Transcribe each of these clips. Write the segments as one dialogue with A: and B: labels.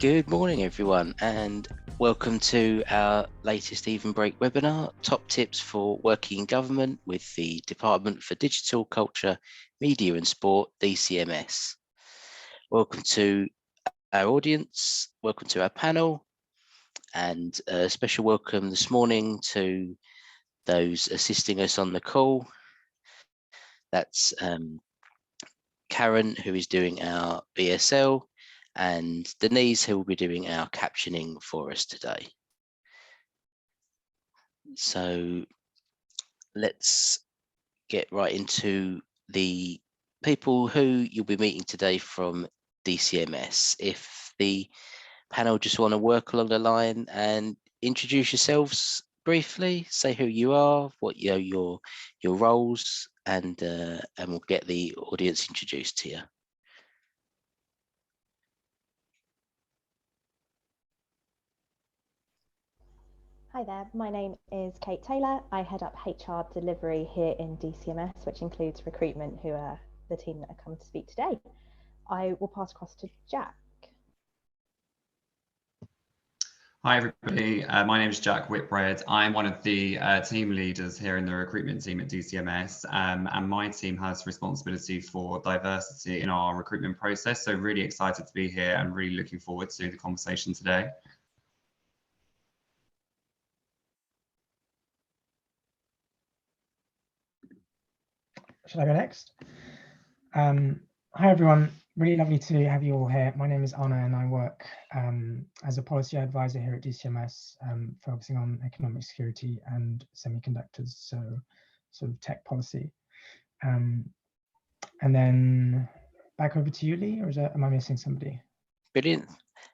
A: Good morning, everyone, and welcome to our latest Even Break webinar, Top Tips for Working in Government with the Department for Digital Culture, Media and Sport, DCMS. Welcome to our audience, welcome to our panel, and a special welcome this morning to those assisting us on the call. That's Karen, who is doing our BSL, and Denise, who will be doing our captioning for us today. So let's get right into the people who you'll be meeting today from DCMS. If the panel just want to work along the line and introduce yourselves briefly, say who you are, what your roles, and we'll get the audience introduced to you.
B: Hi there, my name is Kate Taylor. I head up HR delivery here in DCMS, which includes recruitment, who are the team that have come to speak today. I will pass across to Jack.
C: Hi everybody, my name is Jack Whitbread. I'm one of the team leaders here in the recruitment team at DCMS, and my team has responsibility for diversity in our recruitment process. So really excited to be here and really looking forward to the conversation today.
D: Should I go next? Hi everyone, really lovely to have you all here. My name is Anna and I work as a policy advisor here at DCMS, focusing on economic security and semiconductors, so sort of tech policy. And then back over to you, Lee, or am I missing somebody?
A: Brilliant.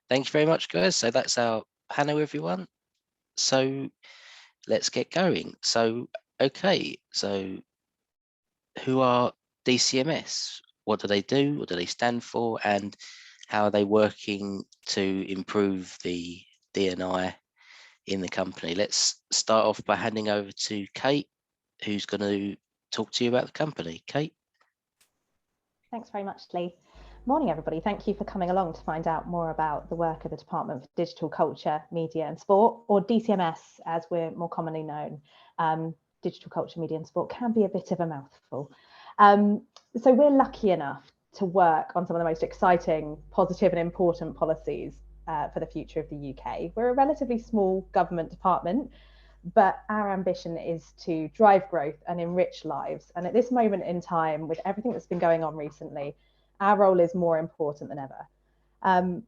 A: Thank you very much, guys. So that's our panel, everyone. So let's get going. So, okay, so who are DCMS? What do they do? What do they stand for? And how are they working to improve the D&I in the company? Let's start off by handing over to Kate, who's going to talk to you about the company. Kate.
B: Thanks very much, Lee. Morning, everybody. Thank you for coming along to find out more about the work of the Department for Digital Culture, Media and Sport, or DCMS, as we're more commonly known. Digital Culture, Media and Sport can be a bit of a mouthful. So we're lucky enough to work on some of the most exciting, positive and important policies for the future of the UK. We're a relatively small government department, but our ambition is to drive growth and enrich lives. And at this moment in time, with everything that's been going on recently, our role is more important than ever.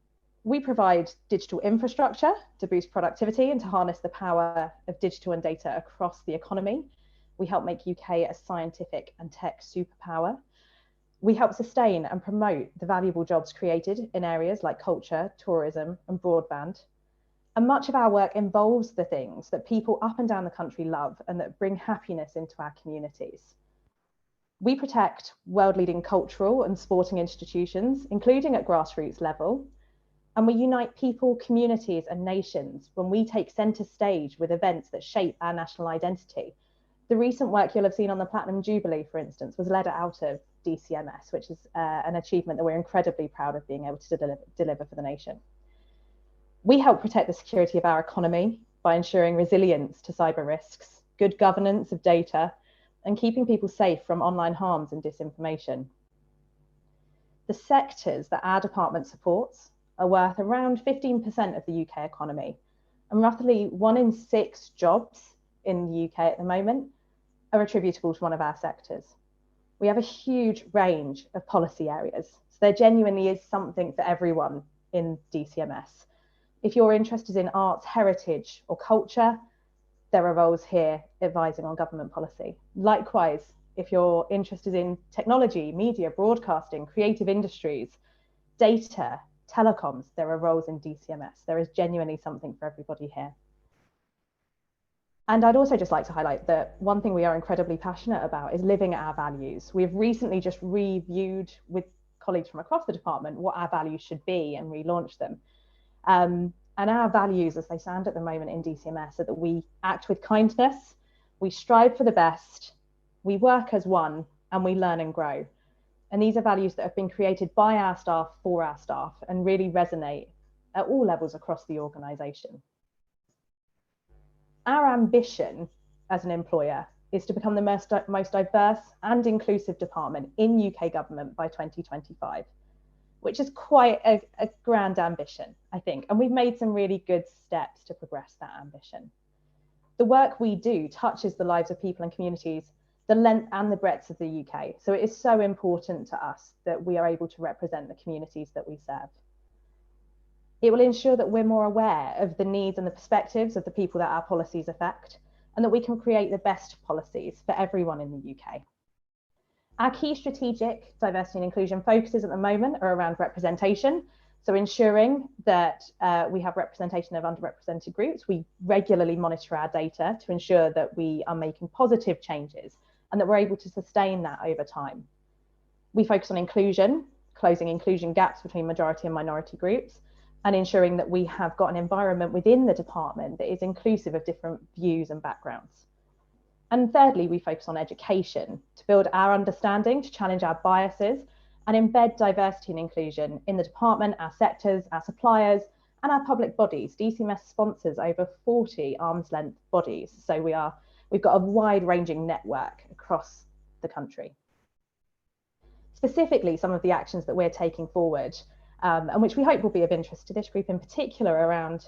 B: We provide digital infrastructure to boost productivity and to harness the power of digital and data across the economy. We help make UK a scientific and tech superpower. We help sustain and promote the valuable jobs created in areas like culture, tourism, and broadband. And much of our work involves the things that people up and down the country love and that bring happiness into our communities. We protect world-leading cultural and sporting institutions, including at grassroots level. And we unite people, communities, and nations when we take centre stage with events that shape our national identity. The recent work you'll have seen on the Platinum Jubilee, for instance, was led out of DCMS, which is an achievement that we're incredibly proud of being able to deliver for the nation. We help protect the security of our economy by ensuring resilience to cyber risks, good governance of data, and keeping people safe from online harms and disinformation. The sectors that our department supports are worth around 15% of the UK economy, and roughly 1 in 6 jobs in the UK at the moment are attributable to one of our sectors. We have a huge range of policy areas, so there genuinely is something for everyone in DCMS. If you're interested in arts, heritage, or culture, there are roles here advising on government policy. Likewise, if you're interested in technology, media, broadcasting, creative industries, data, telecoms, there are roles in DCMS. There is genuinely something for everybody here. And I'd also just like to highlight that one thing we are incredibly passionate about is living our values. We've recently just reviewed with colleagues from across the department what our values should be and relaunched them. And our values, as they stand at the moment in DCMS, are that we act with kindness, we strive for the best, we work as one, and we learn and grow. And these are values that have been created by our staff for our staff and really resonate at all levels across the organisation. Our ambition as an employer is to become the most diverse and inclusive department in UK government by 2025, which is quite a grand ambition, I think. And we've made some really good steps to progress that ambition. The work we do touches the lives of people and communities, the length and the breadth of the UK. So it is so important to us that we are able to represent the communities that we serve. It will ensure that we're more aware of the needs and the perspectives of the people that our policies affect, and that we can create the best policies for everyone in the UK. Our key strategic diversity and inclusion focuses at the moment are around representation. So ensuring that we have representation of underrepresented groups. We regularly monitor our data to ensure that we are making positive changes and that we're able to sustain that over time. We focus on inclusion, closing inclusion gaps between majority and minority groups, and ensuring that we have got an environment within the department that is inclusive of different views and backgrounds. And thirdly, we focus on education to build our understanding, to challenge our biases, and embed diversity and inclusion in the department, our sectors, our suppliers, and our public bodies. DCMS sponsors over 40 arm's length bodies. So we've got a wide ranging network across the country. Specifically, some of the actions that we're taking forward, and which we hope will be of interest to this group in particular, around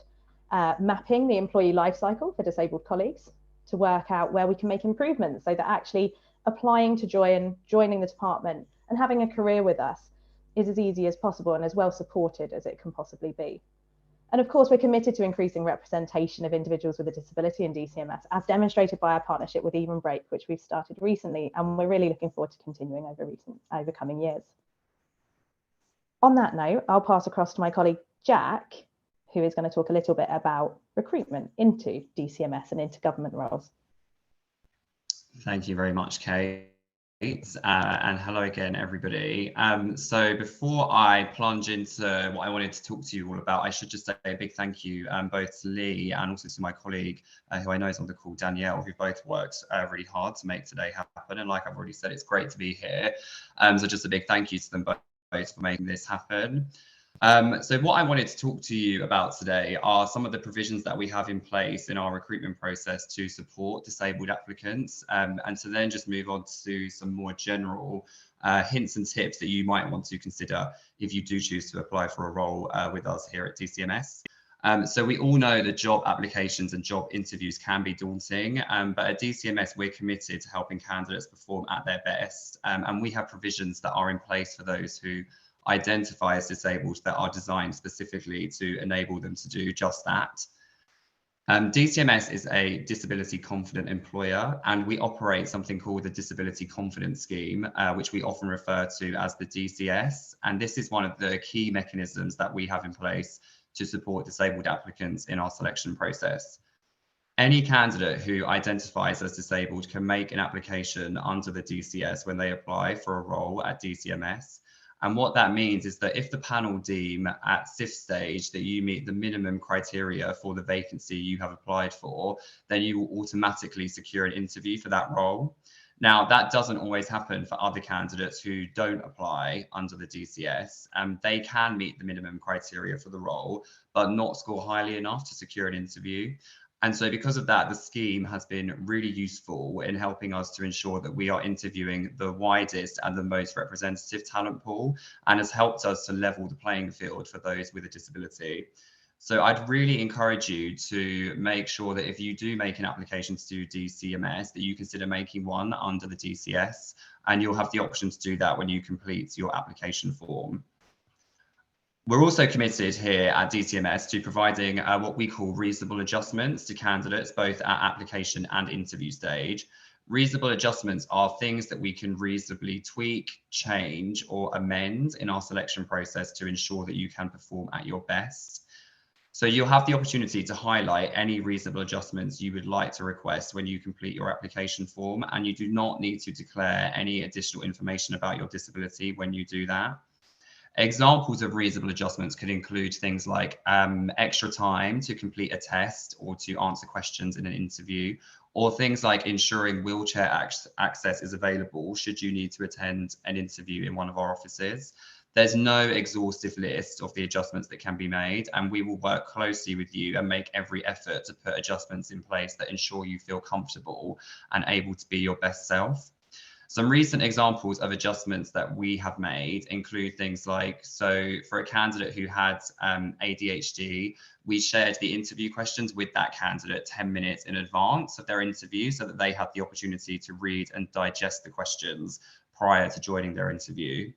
B: mapping the employee life cycle for disabled colleagues to work out where we can make improvements so that actually applying to joining the department and having a career with us is as easy as possible and as well supported as it can possibly be. And of course, we're committed to increasing representation of individuals with a disability in DCMS, as demonstrated by our partnership with Even Break, which we've started recently, and we're really looking forward to continuing over coming years. On that note, I'll pass across to my colleague Jack, who is going to talk a little bit about recruitment into DCMS and into government roles.
C: Thank you very much, Kate. And hello again, everybody. So before I plunge into what I wanted to talk to you all about, I should just say a big thank you both to Lee and also to my colleague, who I know is on the call, Danielle, who both worked really hard to make today happen. And like I've already said, it's great to be here. So just a big thank you to them both for making this happen. So what I wanted to talk to you about today are some of the provisions that we have in place in our recruitment process to support disabled applicants, and to then just move on to some more general hints and tips that you might want to consider if you do choose to apply for a role with us here at DCMS. So we all know that job applications and job interviews can be daunting, but at DCMS, we're committed to helping candidates perform at their best. And we have provisions that are in place for those who identify as disabled that are designed specifically to enable them to do just that. DCMS is a disability confident employer, and we operate something called the Disability Confidence Scheme, which we often refer to as the DCS. And this is one of the key mechanisms that we have in place to support disabled applicants in our selection process. Any candidate who identifies as disabled can make an application under the DCS when they apply for a role at DCMS. And what that means is that if the panel deem at SIF stage that you meet the minimum criteria for the vacancy you have applied for, then you will automatically secure an interview for that role. Now, that doesn't always happen for other candidates who don't apply under the DCS, and they can meet the minimum criteria for the role, but not score highly enough to secure an interview. And so because of that, the scheme has been really useful in helping us to ensure that we are interviewing the widest and the most representative talent pool, and has helped us to level the playing field for those with a disability. So I'd really encourage you to make sure that if you do make an application to DCMS, that you consider making one under the DCS, and you'll have the option to do that when you complete your application form. We're also committed here at DCMS to providing what we call reasonable adjustments to candidates, both at application and interview stage. Reasonable adjustments are things that we can reasonably tweak, change, or amend in our selection process to ensure that you can perform at your best. So you'll have the opportunity to highlight any reasonable adjustments you would like to request when you complete your application form, and you do not need to declare any additional information about your disability when you do that. Examples of reasonable adjustments could include things like extra time to complete a test or to answer questions in an interview, or things like ensuring wheelchair access is available should you need to attend an interview in one of our offices. There's no exhaustive list of the adjustments that can be made, and we will work closely with you and make every effort to put adjustments in place that ensure you feel comfortable and able to be your best self. Some recent examples of adjustments that we have made include things like, so for a candidate who had ADHD, we shared the interview questions with that candidate 10 minutes in advance of their interview so that they had the opportunity to read and digest the questions prior to joining their interview.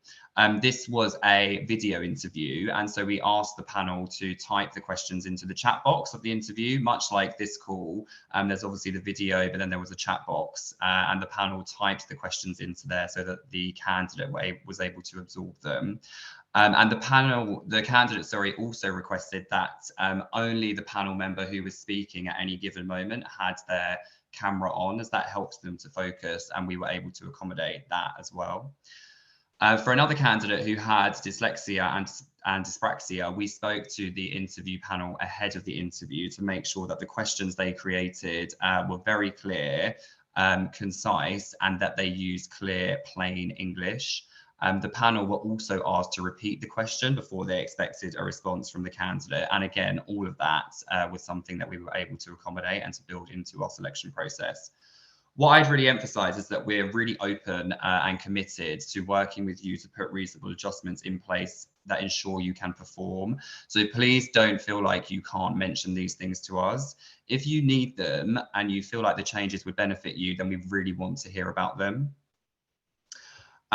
C: This was a video interview, and so we asked the panel to type the questions into the chat box of the interview, much like this call. There's obviously the video, but then there was a chat box, and the panel typed the questions into there so that the candidate was able to absorb them. And the candidate, also requested that only the panel member who was speaking at any given moment had their camera on, as that helps them to focus, and we were able to accommodate that as well. For another candidate who had dyslexia and dyspraxia, we spoke to the interview panel ahead of the interview to make sure that the questions they created were very clear, concise, and that they used clear, plain English. The panel were also asked to repeat the question before they expected a response from the candidate. And again, all of that was something that we were able to accommodate and to build into our selection process. What I'd really emphasize is that we're really open and committed to working with you to put reasonable adjustments in place that ensure you can perform. So please don't feel like you can't mention these things to us. If you need them and you feel like the changes would benefit you, then we really want to hear about them.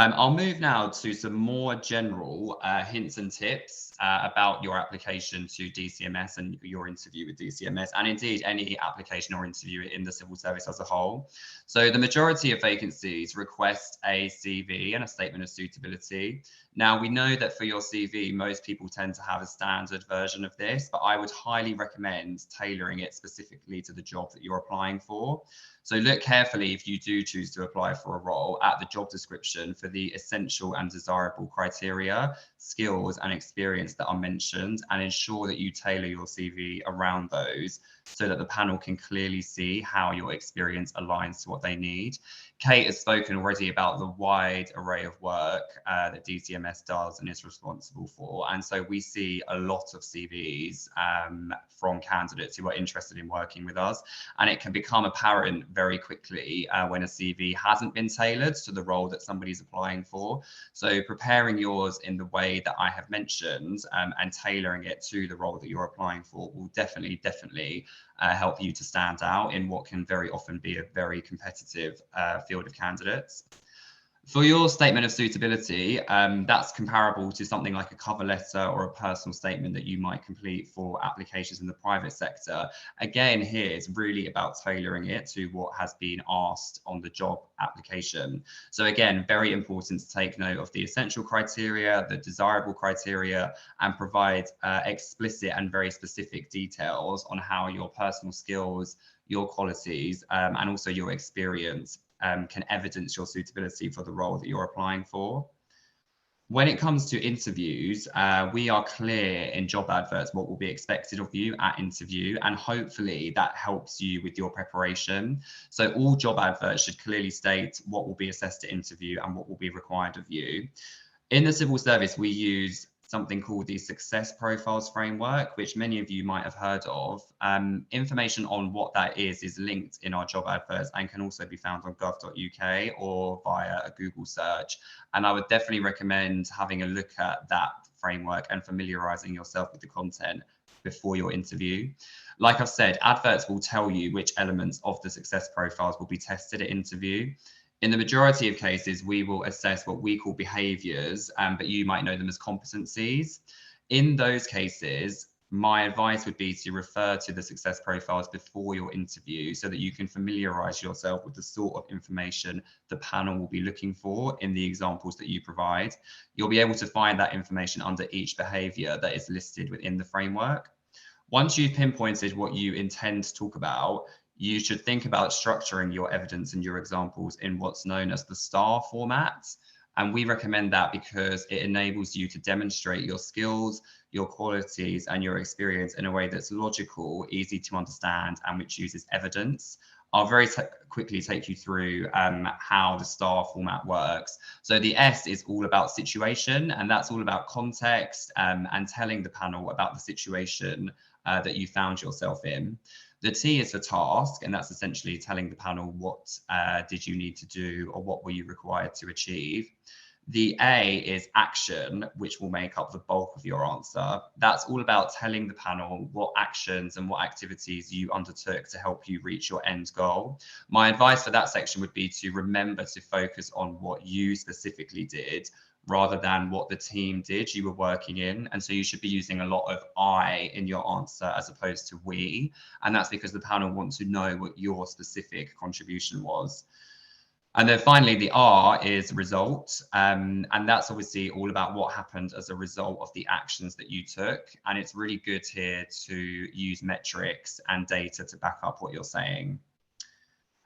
C: I'll move now to some more general hints and tips about your application to DCMS and your interview with DCMS, and indeed any application or interview in the civil service as a whole. So the majority of vacancies request a CV and a statement of suitability. Now, we know that for your CV, most people tend to have a standard version of this, but I would highly recommend tailoring it specifically to the job that you're applying for. So look carefully, if you do choose to apply for a role, at the job description for the essential and desirable criteria, skills and experience that are mentioned, and ensure that you tailor your CV around those so that the panel can clearly see how your experience aligns to what they need. Kate has spoken already about the wide array of work that DCMS does and is responsible for. And so we see a lot of CVs from candidates who are interested in working with us. And it can become apparent very quickly when a CV hasn't been tailored to the role that somebody's applying for. So preparing yours in the way that I have mentioned and tailoring it to the role that you're applying for will definitely help you to stand out in what can very often be a very competitive field of candidates. For your statement of suitability, that's comparable to something like a cover letter or a personal statement that you might complete for applications in the private sector. Again, here it's really about tailoring it to what has been asked on the job application. So again, very important to take note of the essential criteria, the desirable criteria, and provide explicit and very specific details on how your personal skills, your qualities, and also your experience can evidence your suitability for the role that you're applying for. When it comes to interviews, we are clear in job adverts what will be expected of you at interview, and hopefully that helps you with your preparation. So all job adverts should clearly state what will be assessed at interview and what will be required of you. In the civil service, we use something called the Success Profiles Framework, which many of you might have heard of. Information on what that is linked in our job adverts and can also be found on gov.uk or via a Google search. And I would definitely recommend having a look at that framework and familiarising yourself with the content before your interview. Like I've said, adverts will tell you which elements of the success profiles will be tested at interview. In the majority of cases, we will assess what we call behaviours, but you might know them as competencies. In those cases, my advice would be to refer to the success profiles before your interview so that you can familiarise yourself with the sort of information the panel will be looking for in the examples that you provide. You'll be able to find that information under each behaviour that is listed within the framework. Once you've pinpointed what you intend to talk about, you should think about structuring your evidence and your examples in what's known as the STAR format. And we recommend that because it enables you to demonstrate your skills, your qualities, and your experience in a way that's logical, easy to understand, and which uses evidence. I'll very quickly take you through how the STAR format works. So the S is all about situation, and that's all about context and telling the panel about the situation that you found yourself in. The T is for task, and that's essentially telling the panel what did you need to do or what were you required to achieve. The A is action, which will make up the bulk of your answer. That's all about telling the panel what actions and what activities you undertook to help you reach your end goal. My advice for that section would be to remember to focus on what you specifically did rather than what the team did you were working in. And so you should be using a lot of I in your answer as opposed to we. And that's because the panel wants to know what your specific contribution was. And then finally, the R is result. And that's obviously all about what happened as a result of the actions that you took. And it's really good here to use metrics and data to back up what you're saying.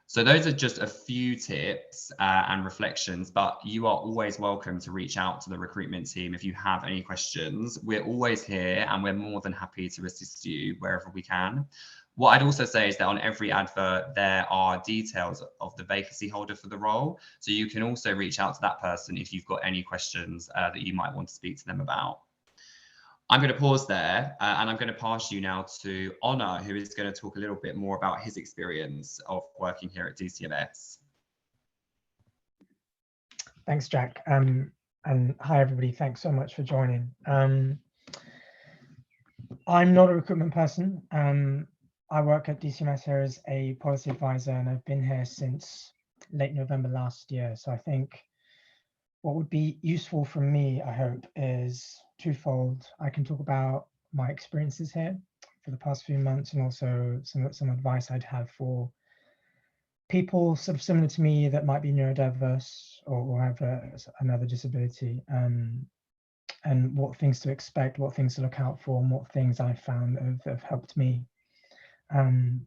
C: So those are just a few tips and reflections, but you are always welcome to reach out to the recruitment team if you have any questions. We're always here and we're more than happy to assist you wherever we can. What I'd also say is that on every advert, there are details of the vacancy holder for the role. So you can also reach out to that person if you've got any questions that you might want to speak to them about. I'm going to pause there and I'm going to pass you now to Honor, who is going to talk a little bit more about his experience of working here at DCMS.
D: Thanks, Jack. And hi, everybody. Thanks so much for joining. I'm not a recruitment person. I work at DCMS here as a policy advisor, and I've been here since late November last year. So I think what would be useful for me, I hope, is twofold. I can talk about my experiences here for the past few months and also some advice I'd have for people sort of similar to me that might be neurodiverse or have another disability, and what things to expect, what things to look out for, and what things I found have helped me.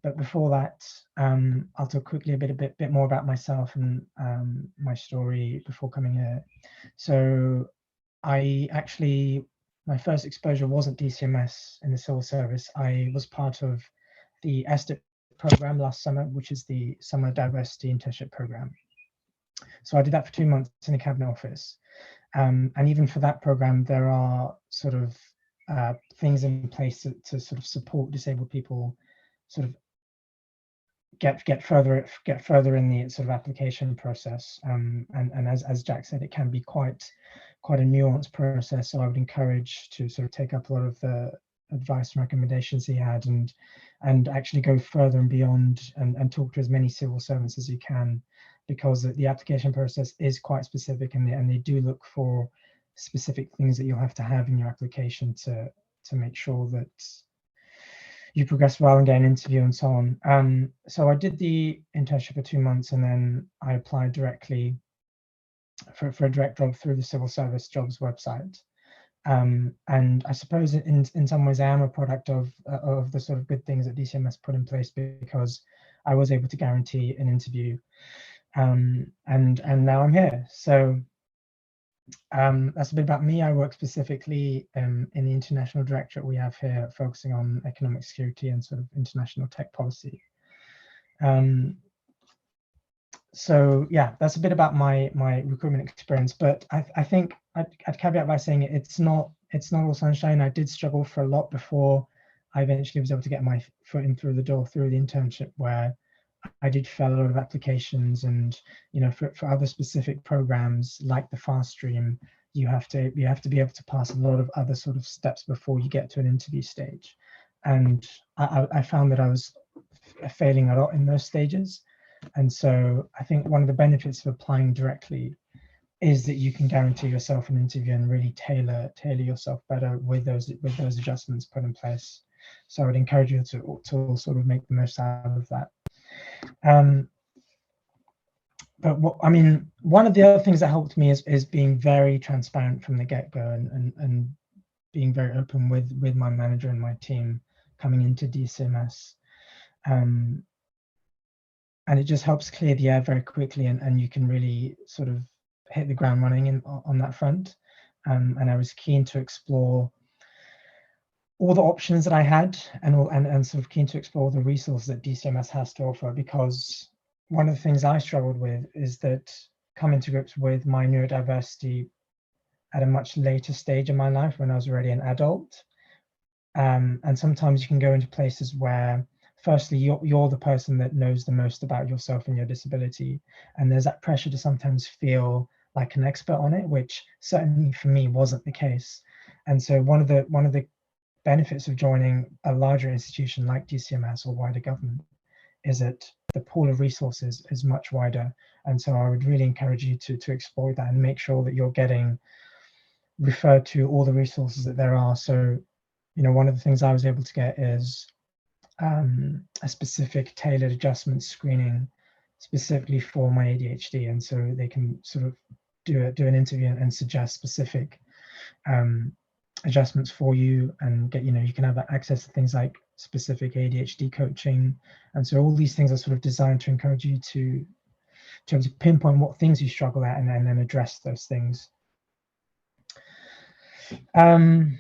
D: But before that, I'll talk quickly a bit more about myself and my story before coming here. So my first exposure wasn't DCMS in the civil service. I was part of the SDIP program last summer, which is the Summer Diversity Internship Program. So I did that for 2 months in a cabinet office. And even for that program, there are sort of things in place to sort of support disabled people sort of get further in the sort of application process. And as Jack said, it can be quite a nuanced process. So I would encourage to sort of take up a lot of the advice and recommendations he had and actually go further and beyond and talk to as many civil servants as you can, because the application process is quite specific and they do look for specific things that you'll have to have in your application to make sure that you progress well and get an interview and so on. So I did the internship for 2 months and then I applied directly for a direct job through the civil service jobs website. And I suppose in some ways I am a product of the sort of good things that DCMS put in place, because I was able to guarantee an interview, and now I'm here. So that's a bit about me. I work specifically in the international directorate we have here, focusing on economic security and sort of international tech policy. So yeah, that's a bit about my recruitment experience. But I think I'd caveat by saying it's not all sunshine. I did struggle for a lot before I eventually was able to get my foot in through the door through the internship, where I did fill a lot of applications, and for other specific programs like the fast stream, you have to be able to pass a lot of other sort of steps before you get to an interview stage, and I found that I was failing a lot in those stages. And so I think one of the benefits of applying directly is that you can guarantee yourself an interview and really tailor yourself better with those adjustments put in place. So I would encourage you to sort of make the most out of that. But one of the other things that helped me is being very transparent from the get-go and being very open with my manager and my team coming into DCMS. And it just helps clear the air very quickly, and you can really sort of hit the ground running on that front. And I was keen to explore all the options that I had, and sort of keen to explore the resources that DCMS has to offer, because one of the things I struggled with is that coming to grips with my neurodiversity at a much later stage in my life, when I was already an adult. And sometimes you can go into places where, firstly, you're the person that knows the most about yourself and your disability, and there's that pressure to sometimes feel like an expert on it, which certainly for me wasn't the case. And so one of the benefits of joining a larger institution like DCMS or wider government is that the pool of resources is much wider. And so I would really encourage you to explore that and make sure that you're getting referred to all the resources that there are. So, you know, one of the things I was able to get is a specific tailored adjustment screening specifically for my ADHD. And so they can sort of do an interview and suggest specific adjustments for you, and get, you know, you can have access to things like specific ADHD coaching. And so all these things are sort of designed to encourage you to pinpoint what things you struggle at, and then address those things. On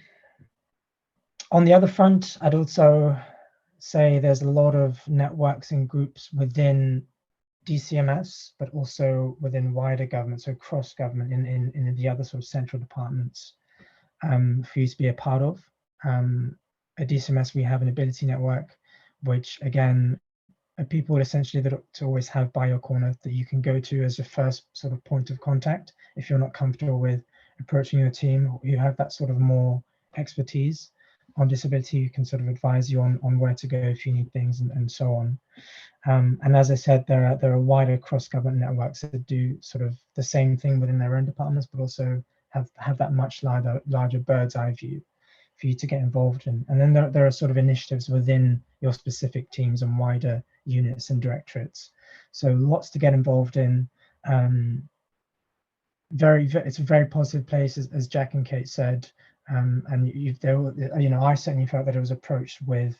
D: the other front, I'd also say there's a lot of networks and groups within DCMS, but also within wider government, so cross government in the other sort of central departments, for you to be a part of. At DCMS, we have an ability network, which again, are people essentially that to always have by your corner, that you can go to as a first sort of point of contact if you're not comfortable with approaching your team, or you have that sort of more expertise on disability, who can sort of advise you on where to go if you need things, and so on. And as I said, there are wider cross-government networks that do sort of the same thing within their own departments, but also have that much larger bird's eye view for you to get involved in. And then there are sort of initiatives within your specific teams and wider units and directorates. So lots to get involved in. It's a very positive place, as Jack and Kate said. And I certainly felt that it was approached with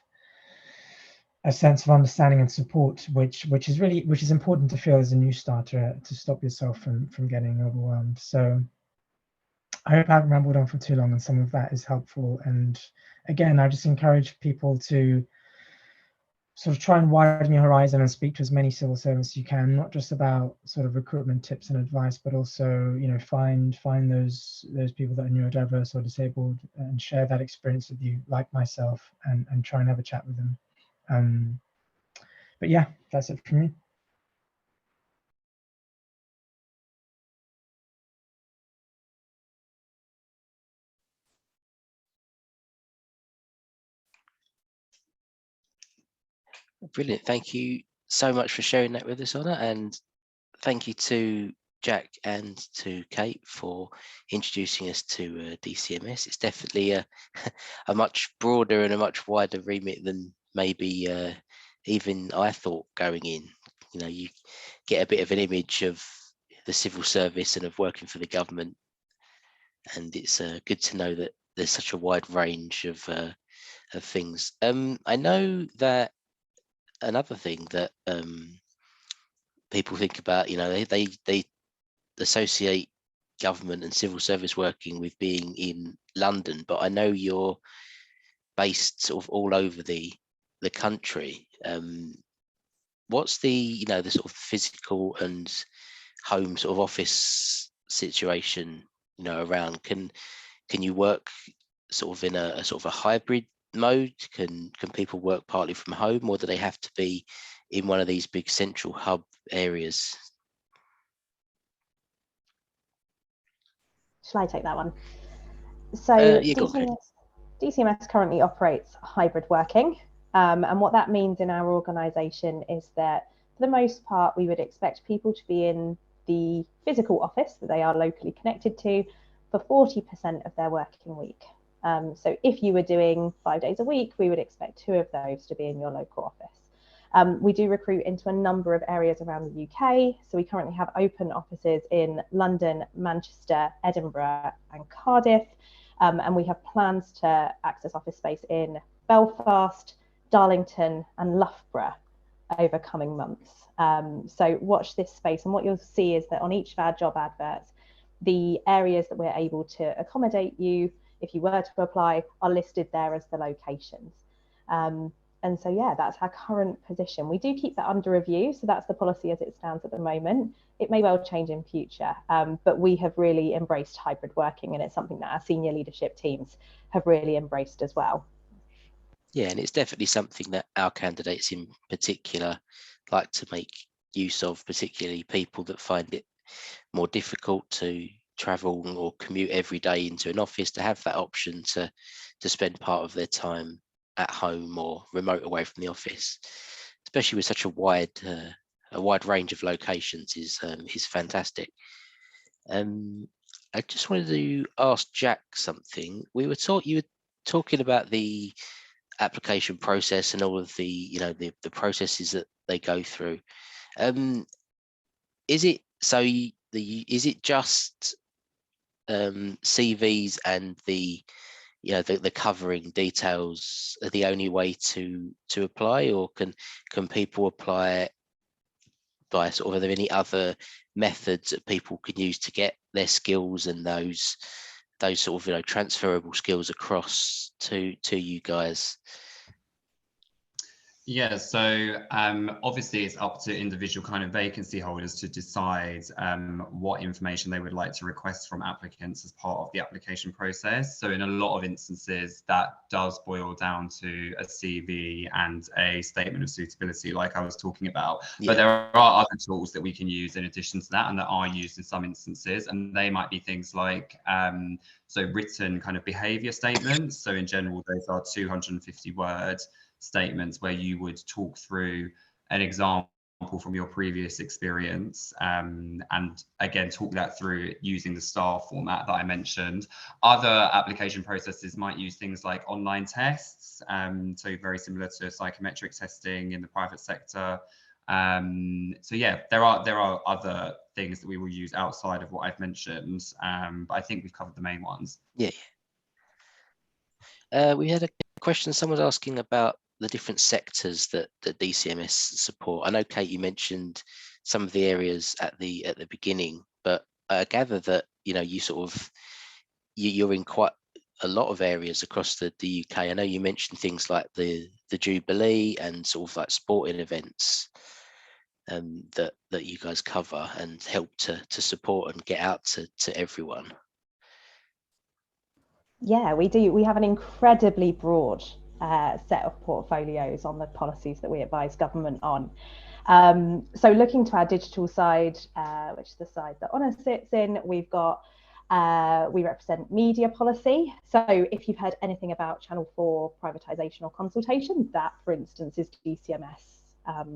D: a sense of understanding and support, which is important to feel as a new starter, to stop yourself from getting overwhelmed. So I hope I haven't rambled on for too long, and some of that is helpful. And again, I just encourage people to sort of try and widen your horizon and speak to as many civil servants as you can, not just about sort of recruitment tips and advice, but also, you know, find those people that are neurodiverse or disabled and share that experience with you, like myself, and try and have a chat with them. But yeah, that's it from me.
A: Brilliant. Thank you so much for sharing that with us, Honor, and thank you to Jack and to Kate for introducing us to DCMS. It's definitely a much broader and a much wider remit than maybe even I thought going in. You know, you get a bit of an image of the civil service and of working for the government, and it's good to know that there's such a wide range of things. I know that another thing that people think about, you know, they associate government and civil service working with being in London, but I know you're based sort of all over the country. What's the the sort of physical and home sort of office situation around? Can you work sort of in a sort of a hybrid mode? Can people work partly from home, or do they have to be in one of these big central hub areas?
B: Shall I take that one? So
A: yeah,
B: DCMS currently operates hybrid working, and what that means in our organisation is that for the most part we would expect people to be in the physical office that they are locally connected to for 40% of their working week. So if you were doing 5 days a week, we would expect 2 of those to be in your local office. We do recruit into a number of areas around the UK. So we currently have open offices in London, Manchester, Edinburgh and Cardiff. And we have plans to access office space in Belfast, Darlington and Loughborough over coming months. So watch this space, and what you'll see is that on each of our job adverts, the areas that we're able to accommodate you if you were to apply, are listed there as the locations. And so, yeah, that's our current position. We do keep that under review. So that's the policy as it stands at the moment. It may well change in future, but we have really embraced hybrid working, and it's something that our senior leadership teams have really embraced as well.
A: Yeah, and it's definitely something that our candidates in particular like to make use of, particularly people that find it more difficult to travel or commute every day into an office, to have that option to spend part of their time at home or remote away from the office, especially with such a wide range of locations, is fantastic. I just wanted to ask Jack something. You were talking about the application process and all of the the processes that they go through. Is it just CVs and the covering details are the only way to apply, or can people apply by are there any other methods that people can use to get their skills and those sort of transferable skills across to you guys?
C: Yeah, so obviously it's up to individual kind of vacancy holders to decide what information they would like to request from applicants as part of the application process. So in a lot of instances, that does boil down to a CV and a statement of suitability, like I was talking about.
A: Yeah.
C: But there are other tools that we can use in addition to that, and that are used in some instances. And they might be things like so written kind of behavior statements. So in general, those are 250 words statements where you would talk through an example from your previous experience, and again talk that through using the STAR format that I mentioned. Other application processes might use things like online tests, so very similar to psychometric testing in the private sector. So yeah, there are other things that we will use outside of what I've mentioned, but I think we've covered the main ones.
A: Yeah. We had a question. Someone's asking about the different sectors that DCMS support. I know, Kate, you mentioned some of the areas at the beginning, but I gather that you sort of you're in quite a lot of areas across the UK. I know you mentioned things like the Jubilee and sort of like sporting events that you guys cover and help to support and get out to everyone.
B: Yeah, we do. We have an incredibly broad set of portfolios on the policies that we advise government on. So looking to our digital side, which is the side that Honor sits in, we've got, we represent media policy. So if you've heard anything about Channel 4 privatisation or consultation, that, for instance, is DCMS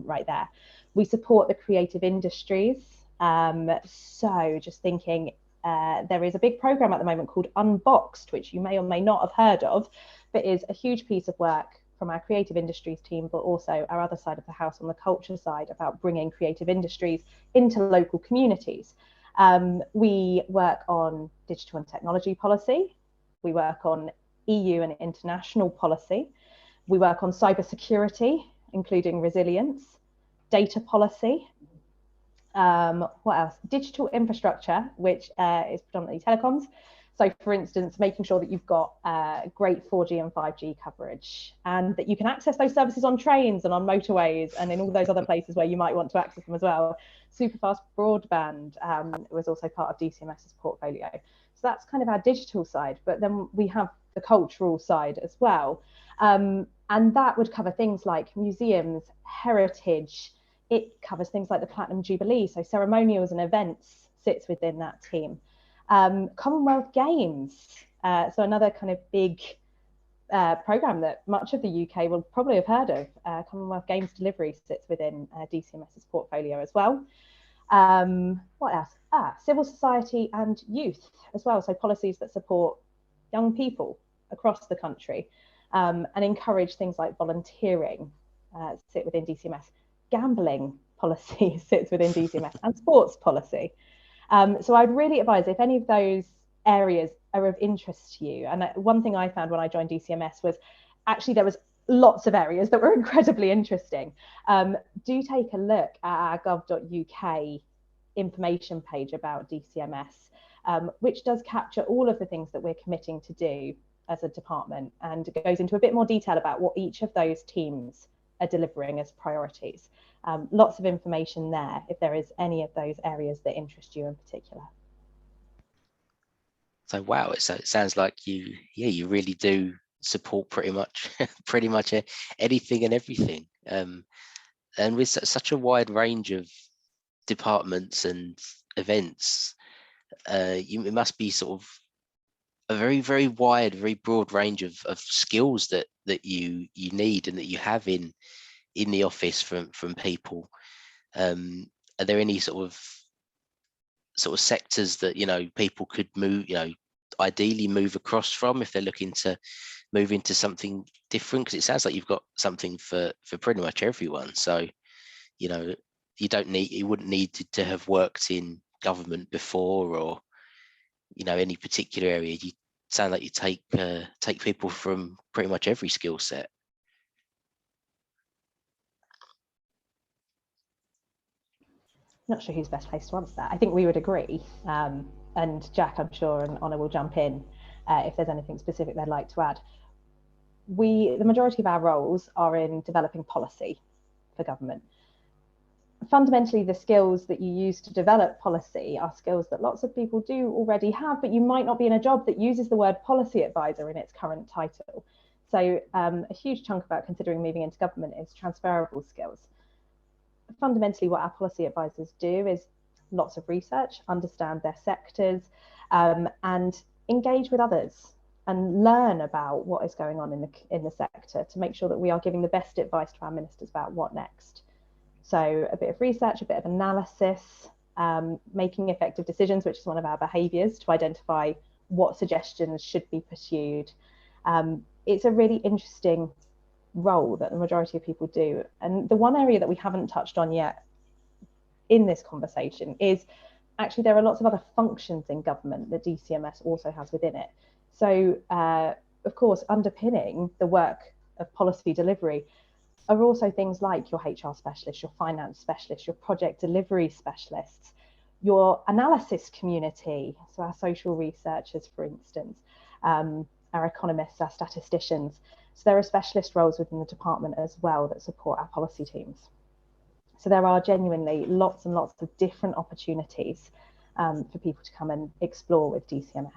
B: right there. We support the creative industries. So just thinking, there is a big programme at the moment called Unboxed, which you may or may not have heard of, but is a huge piece of work from our creative industries team, but also our other side of the house on the culture side, about bringing creative industries into local communities. We work on digital and technology policy. We work on EU and international policy. We work on cybersecurity, including resilience, data policy. What else? Digital infrastructure, which is predominantly telecoms. So, for instance, making sure that you've got great 4G and 5G coverage, and that you can access those services on trains and on motorways and in all those other places where you might want to access them as well. Super fast broadband was also part of DCMS's portfolio. So that's kind of our digital side. But then we have the cultural side as well. And that would cover things like museums, heritage. It covers things like the Platinum Jubilee. So ceremonials and events sits within that team. Commonwealth Games, so another kind of big programme that much of the UK will probably have heard of. Commonwealth Games delivery sits within DCMS's portfolio as well. What else? Civil society and youth as well. So policies that support young people across the country and encourage things like volunteering sit within DCMS. Gambling policy sits within DCMS, and sports policy. So I'd really advise, if any of those areas are of interest to you, and one thing I found when I joined DCMS was actually there was lots of areas that were incredibly interesting. Do take a look at our gov.uk information page about DCMS. which does capture all of the things that we're committing to do as a department, and it goes into a bit more detail about what each of those teams are delivering as priorities. Lots of information there if there is any of those areas that interest you in particular.
A: So wow, it sounds like you really do support pretty much anything and everything, and with such a wide range of departments and events, it must be sort of a very wide, very broad range of skills that you need and that you have in the office from people. Are there any sort of sectors that people could move, ideally move across from if they're looking to move into something different? Because it sounds like you've got something for pretty much everyone. So you wouldn't need to have worked in government before, or any particular area. You sound like you take people from pretty much every skill set.
B: Not sure who's best placed to answer that. I think we would agree, and Jack, I'm sure, and Honor will jump in if there's anything specific they'd like to add. The majority of our roles are in developing policy for government. Fundamentally, the skills that you use to develop policy are skills that lots of people do already have, but you might not be in a job that uses the word policy advisor in its current title. So a huge chunk about considering moving into government is transferable skills. Fundamentally, what our policy advisors do is lots of research, understand their sectors, and engage with others and learn about what is going on in the sector to make sure that we are giving the best advice to our ministers about what next. So a bit of research, a bit of analysis, making effective decisions, which is one of our behaviours, to identify what suggestions should be pursued. It's a really interesting role that the majority of people do. And the one area that we haven't touched on yet in this conversation is actually there are lots of other functions in government that DCMS also has within it. So of course, underpinning the work of policy delivery are also things like your HR specialists, your finance specialists, your project delivery specialists, your analysis community, so our social researchers, for instance, our economists, our statisticians. So there are specialist roles within the department as well that support our policy teams. So there are genuinely lots and lots of different opportunities for people to come and explore with DCMS.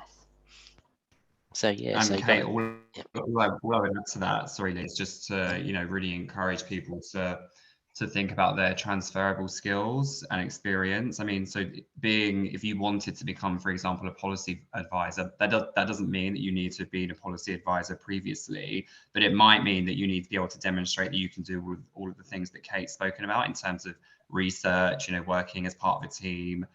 A: So yeah, so
C: Kate, all I would add to that, sorry, Liz, just to really encourage people to think about their transferable skills and experience. I mean, so if you wanted to become, for example, a policy advisor, that doesn't mean that you need to have been a policy advisor previously, but it might mean that you need to be able to demonstrate that you can do with all of the things that Kate's spoken about in terms of research, working as part of a team,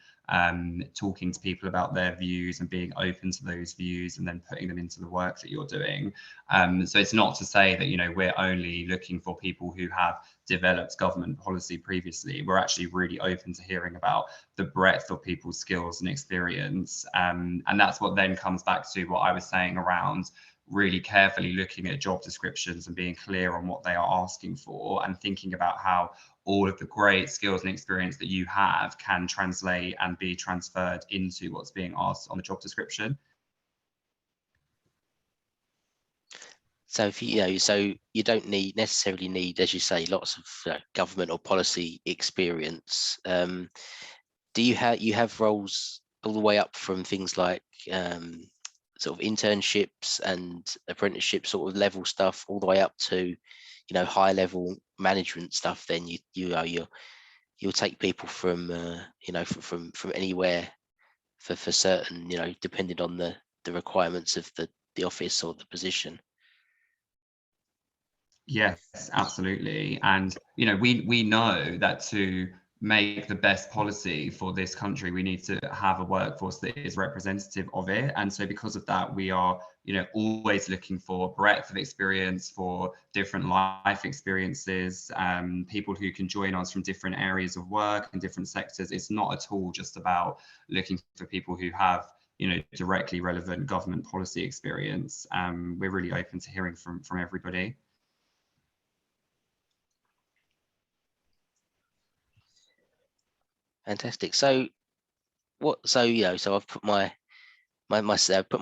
C: talking to people about their views and being open to those views and then putting them into the work that you're doing. So it's not to say that, we're only looking for people who have developed government policy previously. We're actually really open to hearing about the breadth of people's skills and experience. And that's what then comes back to what I was saying around really carefully looking at job descriptions and being clear on what they are asking for and thinking about how all of the great skills and experience that you have can translate and be transferred into what's being asked on the job description.
A: So if so you don't necessarily need, as you say, lots of government or policy experience. Do you have roles all the way up from things like sort of internships and apprenticeship sort of level stuff, all the way up to high level management stuff? Then you'll take people from from anywhere for certain, depending on the requirements of the office or the position.
C: Yes, absolutely. And, we know that to make the best policy for this country, we need to have a workforce that is representative of it. And so because of that, we are, always looking for breadth of experience, for different life experiences, people who can join us from different areas of work and different sectors. It's not at all just about looking for people who have directly relevant government policy experience. We're really open to hearing from everybody.
A: Fantastic. So so so I've put my put my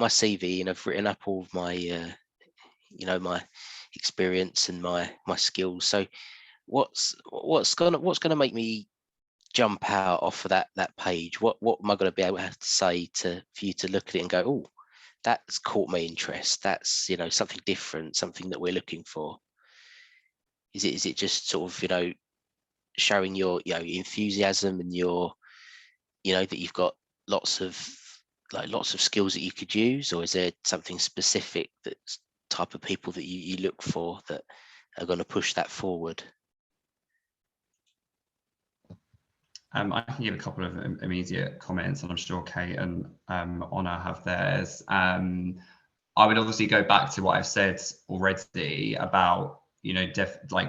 A: CV in. I've written up all of my my experience and my skills. So what's gonna make me jump out off of that page? What am I going to be able to have to say for you to look at it and go, oh, that's caught my interest. That's something different, something that we're looking for. Is it just sort of showing your enthusiasm and your that you've got lots of skills that you could use, or is there something specific, that's type of people that you look for that are going to push that forward?
C: I can give a couple of immediate comments, and I'm sure Kate and Honor have theirs. I would obviously go back to what I've said already about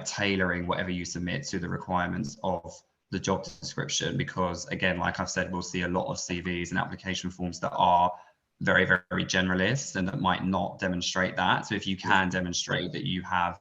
C: tailoring whatever you submit to the requirements of the job description, because again, like I've said, we'll see a lot of CVs and application forms that are very, very generalist and that might not demonstrate that. So if you can demonstrate that you have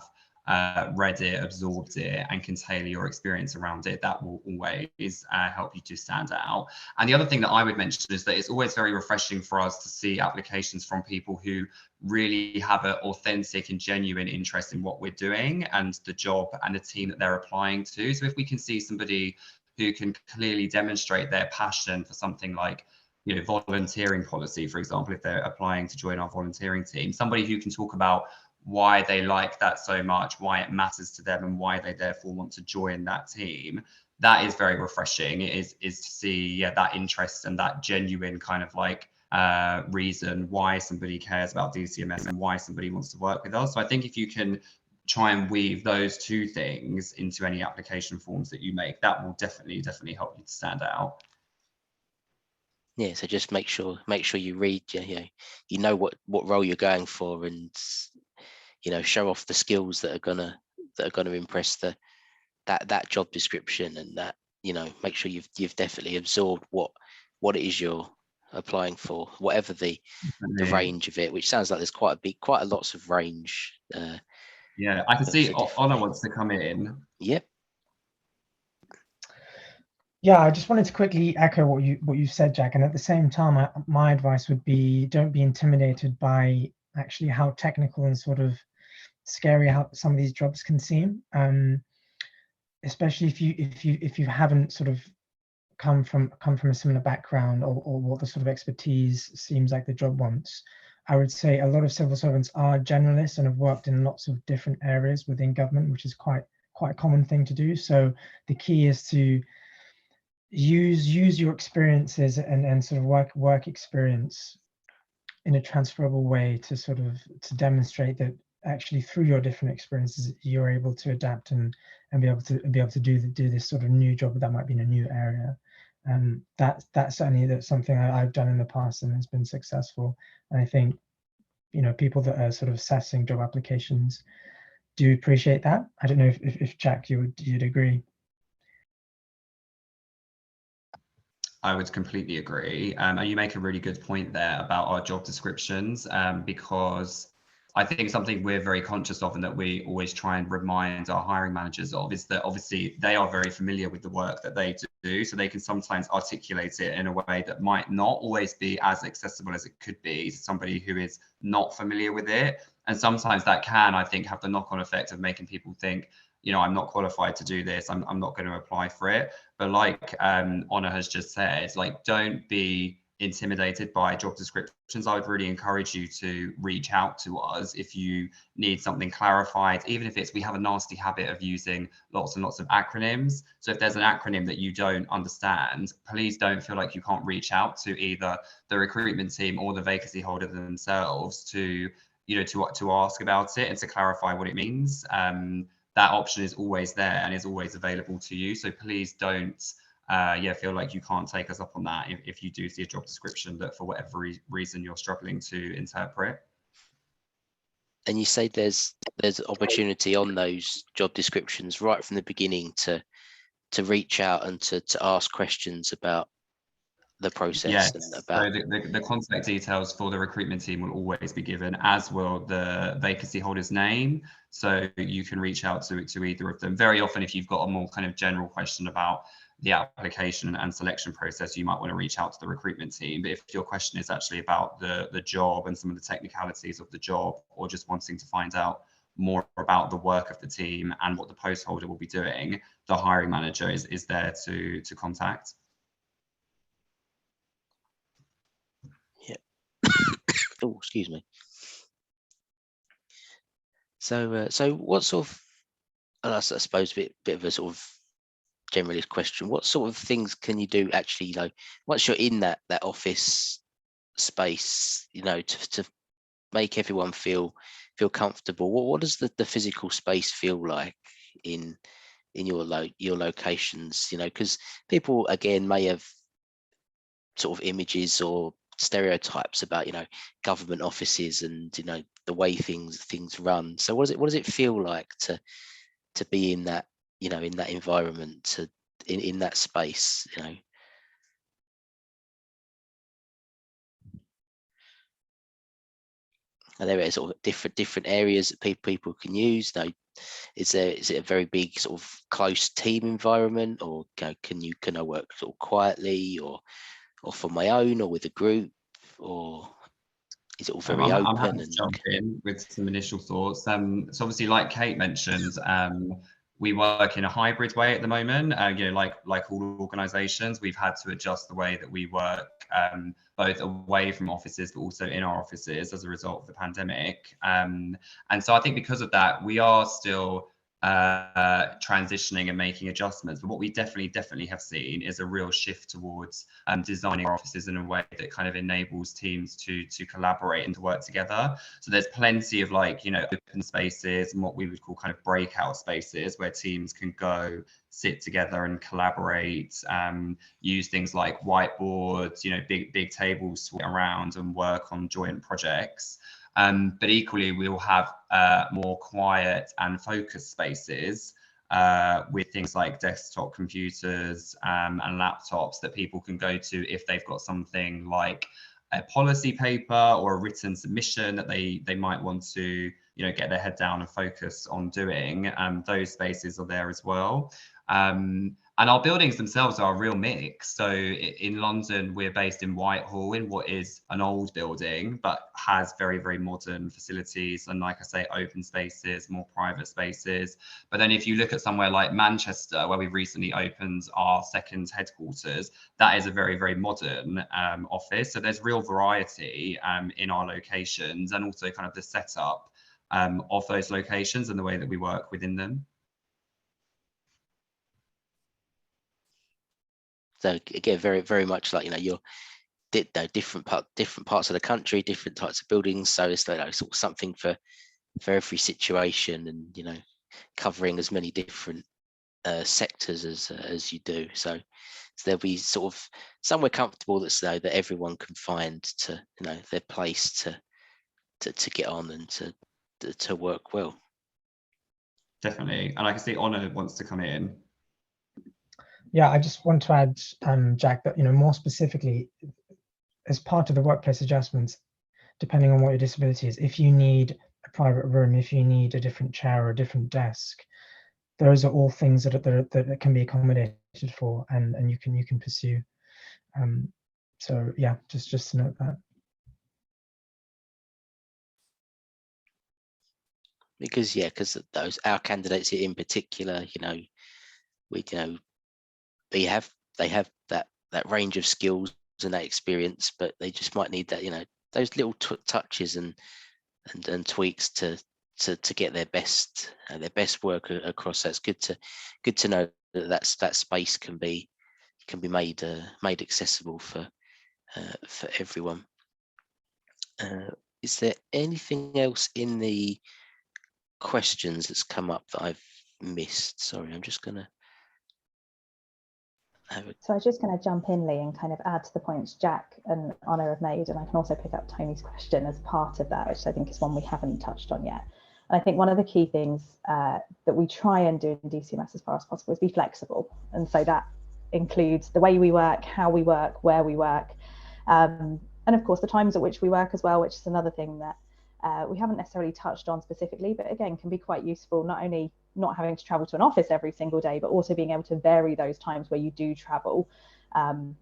C: read it, absorbed it, and can tailor your experience around it, that will always help you to stand out. And the other thing that I would mention is that it's always very refreshing for us to see applications from people who really have an authentic and genuine interest in what we're doing and the job and the team that they're applying to. So if we can see somebody who can clearly demonstrate their passion for something like volunteering policy, for example, if they're applying to join our volunteering team, somebody who can talk about why they like that so much, why it matters to them, and why they therefore want to join that team, that is very refreshing. It is to see that interest and that genuine kind of reason why somebody cares about DCMS and why somebody wants to work with us. So I think if you can try and weave those two things into any application forms that you make, that will definitely help you to stand out.
A: Yeah, so just make sure you read, you know what role you're going for, and show off the skills that are gonna impress that job description, and that make sure you've definitely absorbed what it is you're applying for, whatever the range of it, which sounds like there's quite a lots of range.
C: Yeah, I can see Honor wants to come in.
A: Yep.
D: Yeah, I just wanted to quickly echo what you said, Jack. And at the same time, my advice would be, don't be intimidated by actually how technical and sort of scary how some of these jobs can seem. Especially if you haven't sort of come from a similar background, or what the sort of expertise seems like the job wants. I would say a lot of civil servants are generalists and have worked in lots of different areas within government, which is quite a common thing to do. So the key is to use your experiences and sort of work experience in a transferable way to sort of demonstrate that actually through your different experiences you're able to adapt and be able to do this sort of new job that might be in a new area. That's something I've done in the past and has been successful. And I think people that are sort of assessing job applications do appreciate that. I don't know if Jack, you'd agree.
C: I would completely agree. And you make a really good point there about our job descriptions, because I think something we're very conscious of and that we always try and remind our hiring managers of is that obviously they are very familiar with the work that they do, so they can sometimes articulate it in a way that might not always be as accessible as it could be to somebody who is not familiar with it. And sometimes that can, I think, have the knock-on effect of making people think, I'm not qualified to do this, I'm not going to apply for it. But like Honor has just said, don't be intimidated by job descriptions. I would really encourage you to reach out to us if you need something clarified, even if we have a nasty habit of using lots and lots of acronyms. So if there's an acronym that you don't understand, please don't feel like you can't reach out to either the recruitment team or the vacancy holder themselves to ask about it and to clarify what it means. That option is always there and is always available to you. So please don't feel like you can't take us up on that if you do see a job description that for whatever reason you're struggling to interpret.
A: And you say there's opportunity on those job descriptions right from the beginning to reach out and to ask questions about the process.
C: Yes,
A: and about
C: so the contact details for the recruitment team will always be given, as will the vacancy holder's name. So you can reach out to either of them. Very often, if you've got a more kind of general question about the application and selection process, you might want to reach out to the recruitment team. But if your question is actually about the job and some of the technicalities of the job, or just wanting to find out more about the work of the team and what the post holder will be doing, the hiring manager is there to contact.
A: Yeah. Oh, excuse me. So, so what sort of, I suppose, bit of a sort of generalist question. What sort of things can you do actually, once you're in that office space, to make everyone feel comfortable? What does the physical space feel like in your locations? Because people again may have sort of images or stereotypes about government offices and the way things run. So what does it feel like to be in that in that environment, in that space? Are there sort of different areas that people can use? Is it a very big sort of close team environment, or can I work sort of quietly, or for my own, or with a group, or is it all very
C: I'm
A: open?
C: happy to jump in with some initial thoughts. So obviously, like Kate mentioned, we work in a hybrid way at the moment. Like all organisations, we've had to adjust the way that we work, both away from offices, but also in our offices as a result of the pandemic. And so I think because of that, we are still transitioning and making adjustments. But what we definitely have seen is a real shift towards designing our offices in a way that kind of enables teams to collaborate and to work together. So there's plenty of open spaces and what we would call kind of breakout spaces where teams can go sit together and collaborate, use things like whiteboards, big tables to sit around and work on joint projects. But equally, we will have more quiet and focused spaces with things like desktop computers and laptops that people can go to if they've got something like a policy paper or a written submission that they might want to get their head down and focus on doing. Those spaces are there as well. And our buildings themselves are a real mix. So in London, we're based in Whitehall, in what is an old building, but has very, very modern facilities. And like I say, open spaces, more private spaces. But then if you look at somewhere like Manchester, where we've recently opened our second headquarters, that is a very, very modern office. So there's real variety in our locations, and also kind of the setup of those locations and the way that we work within them.
A: So again, very, very much like you're different parts of the country, different types of buildings. So it's sort of something for every situation, and covering as many different sectors as you do. So there'll be sort of somewhere comfortable that everyone can find to their place to get on and to work well.
C: Definitely, and I can see Honor wants to come in.
D: Yeah, I just want to add, Jack, that more specifically, as part of the workplace adjustments, depending on what your disability is, if you need a private room, if you need a different chair or a different desk, those are all things that can be accommodated for, and you can pursue. So yeah, just to note that.
A: Because those our candidates in particular, they have that range of skills and that experience, but they just might need that those little touches and tweaks to get their best work across. That's good to know that space can be made accessible for everyone. Is there anything else in the questions that's come up that I've missed? Sorry, I'm just gonna
B: So I was just going to jump in, Lee, and kind of add to the points Jack and Honor have made, and I can also pick up Tony's question as part of that, which I think is one we haven't touched on yet. And I think one of the key things that we try and do in DCMS as far as possible is be flexible, and so that includes the way we work, how we work, where we work, and of course the times at which we work as well, which is another thing that we haven't necessarily touched on specifically, but again can be quite useful, not only not having to travel to an office every single day, but also being able to vary those times where you do travel,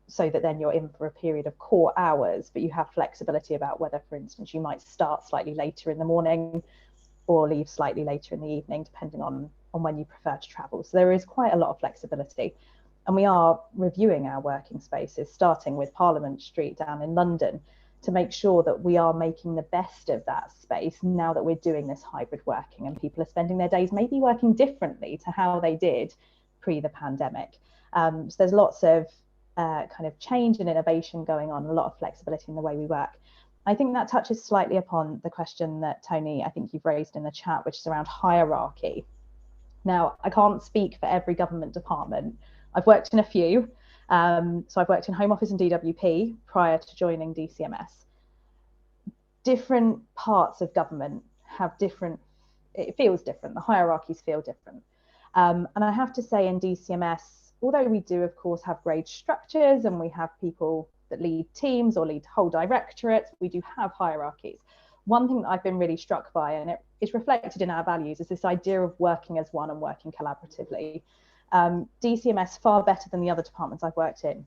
B: so that then you're in for a period of core hours, but you have flexibility about whether, for instance, you might start slightly later in the morning or leave slightly later in the evening, depending on when you prefer to travel. So there is quite a lot of flexibility. And we are reviewing our working spaces, starting with Parliament Street down in London, to make sure that we are making the best of that space now that we're doing this hybrid working and people are spending their days maybe working differently to how they did pre the pandemic. So there's lots of kind of change and innovation going on, a lot of flexibility in the way we work. I think that touches slightly upon the question that Tony, I think you've raised in the chat, which is around hierarchy. Now, I can't speak for every government department. I've worked in a few. So I've worked in Home Office and DWP prior to joining DCMS. Different parts of government have different, it feels different, the hierarchies feel different. And I have to say in DCMS, although we do of course have grade structures and we have people that lead teams or lead whole directorates, we do have hierarchies. One thing that I've been really struck by, and it is reflected in our values, is this idea of working as one and working collaboratively. DCMS, far better than the other departments I've worked in,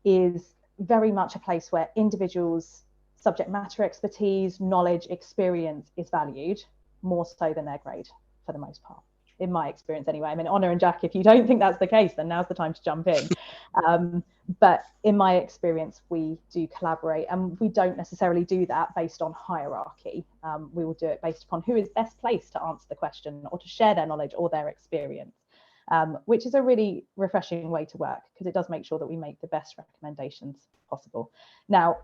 B: is very much a place where individuals' subject matter expertise, knowledge, experience is valued more so than their grade for the most part, in my experience anyway. I mean, Honor and Jack, if you don't think that's the case, then now's the time to jump in. But in my experience, we do collaborate, and we don't necessarily do that based on hierarchy. We will do it based upon who is best placed to answer the question or to share their knowledge or their experience, which is a really refreshing way to work, because it does make sure that we make the best recommendations possible. Now,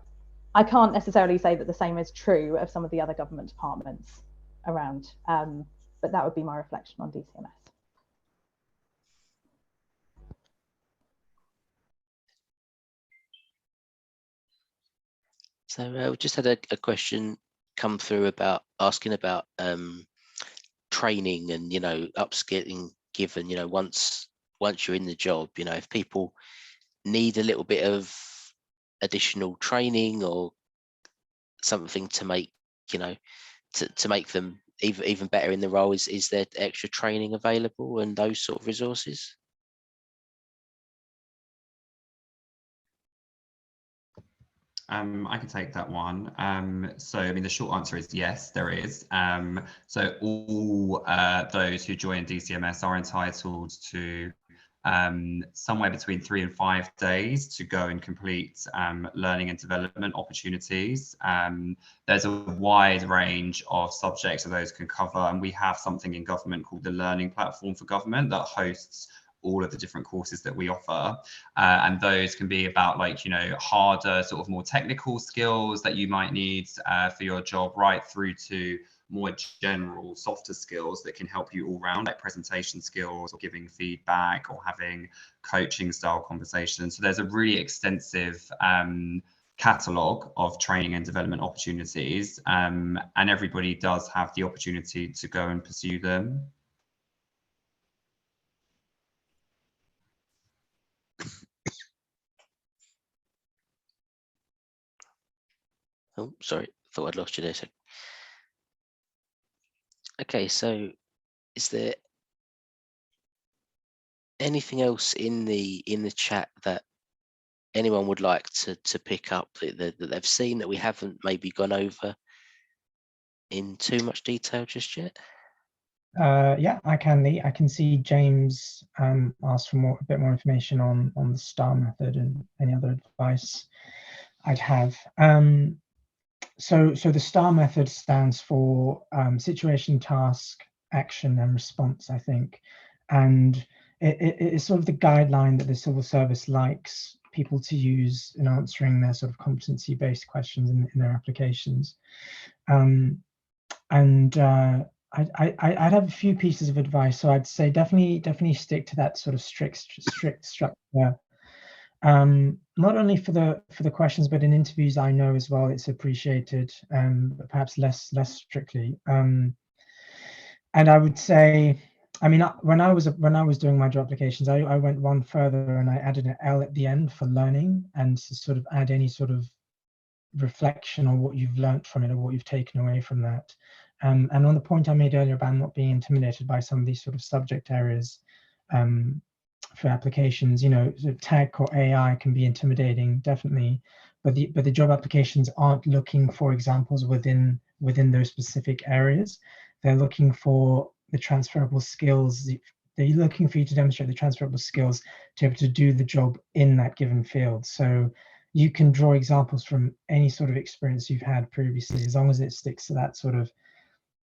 B: I can't necessarily say that the same is true of some of the other government departments around, but that would be my reflection on DCMS.
A: So we just had a question come through about asking about training and, upskilling, given, once you're in the job, if people need a little bit of additional training or something to make, to make them even better in the role, is there extra training available and those sort of resources?
C: I can take that one. So, I mean, the short answer is yes, there is. So all those who join DCMS are entitled to somewhere between 3 and 5 days to go and complete learning and development opportunities. There's a wide range of subjects that those can cover, and we have something in government called the Learning Platform for Government that hosts all of the different courses that we offer, and those can be about, like, harder, sort of more technical skills that you might need for your job, right through to more general, softer skills that can help you all round, like presentation skills or giving feedback or having coaching style conversations. So there's a really extensive catalogue of training and development opportunities, and everybody does have the opportunity to go and pursue them.
A: Oh, sorry, thought I'd lost you there. Okay, so is there anything else in the chat that anyone would like to pick up that they've seen that we haven't maybe gone over in too much detail just yet?
D: Yeah, I can, Lee. I can see James asked for a bit more information on the STAR method and any other advice I'd have. So the STAR method stands for situation, task, action, and response, I think. And it is sort of the guideline that the civil service likes people to use in answering their sort of competency-based questions in their applications. I'd have a few pieces of advice. So I'd say definitely stick to that sort of strict structure. Not only for the questions, but in interviews, I know as well it's appreciated, but perhaps less strictly. And I would say, I mean, when I was doing my job applications, I went one further and I added an L at the end for learning, and to sort of add any sort of reflection on what you've learned from it or what you've taken away from that. And on the point I made earlier about not being intimidated by some of these sort of subject areas for applications, sort of tech or AI can be intimidating, definitely, but the job applications aren't looking for examples within those specific areas. They're looking for the transferable skills. They're looking for you to demonstrate the transferable skills to be able to do the job in that given field. So you can draw examples from any sort of experience you've had previously, as long as it sticks to that sort of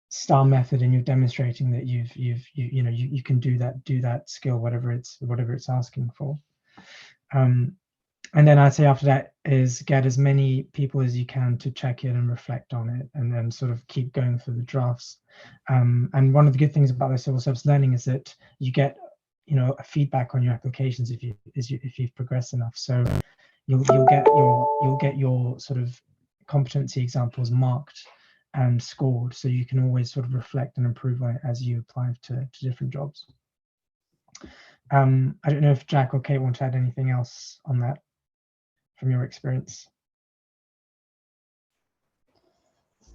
D: STAR method, and you're demonstrating that you can do that skill, whatever it's asking for. And then I'd say after that is get as many people as you can to check in and reflect on it, and then sort of keep going through the drafts. And one of the good things about the civil service learning is that you get a feedback on your applications if you've progressed enough. So you'll get your sort of competency examples marked and scored, so you can always sort of reflect and improve on it as you apply to different jobs. I don't know if Jack or Kate want to add anything else on that from your experience.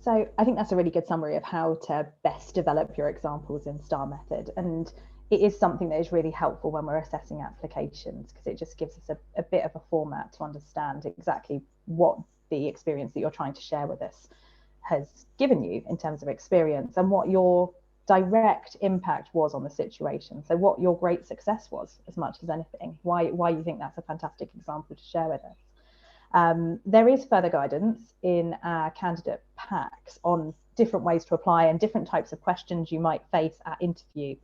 B: So I think that's a really good summary of how to best develop your examples in STAR method. And it is something that is really helpful when we're assessing applications, because it just gives us a bit of a format to understand exactly what the experience that you're trying to share with us has given you in terms of experience, and what your direct impact was on the situation. So what your great success was, as much as anything, why you think that's a fantastic example to share with us. There is further guidance in our candidate packs on different ways to apply and different types of questions you might face at interview,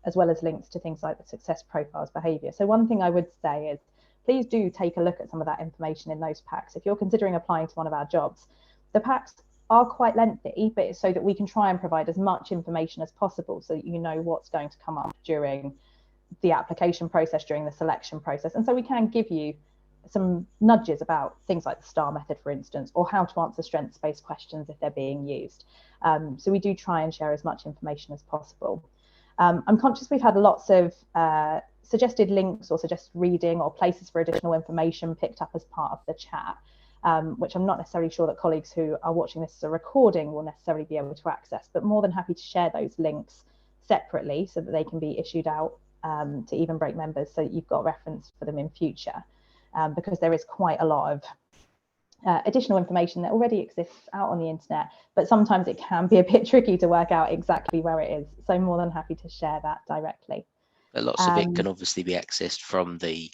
B: as well as links to things like the success profiles behaviour. So one thing I would say is, please do take a look at some of that information in those packs. If you're considering applying to one of our jobs, the packs are quite lengthy, but it's so that we can try and provide as much information as possible, so that you know what's going to come up during the application process, during the selection process. And so we can give you some nudges about things like the STAR method, for instance, or how to answer strengths-based questions if they're being used. So we do try and share as much information as possible. I'm conscious we've had lots of suggested links or suggested reading or places for additional information picked up as part of the chat, which I'm not necessarily sure that colleagues who are watching this as a recording will necessarily be able to access, but more than happy to share those links separately so that they can be issued out to Even Break members, so that you've got reference for them in future, because there is quite a lot of additional information that already exists out on the internet, but sometimes it can be a bit tricky to work out exactly where it is. So more than happy to share that directly.
A: But lots of it can obviously be accessed from the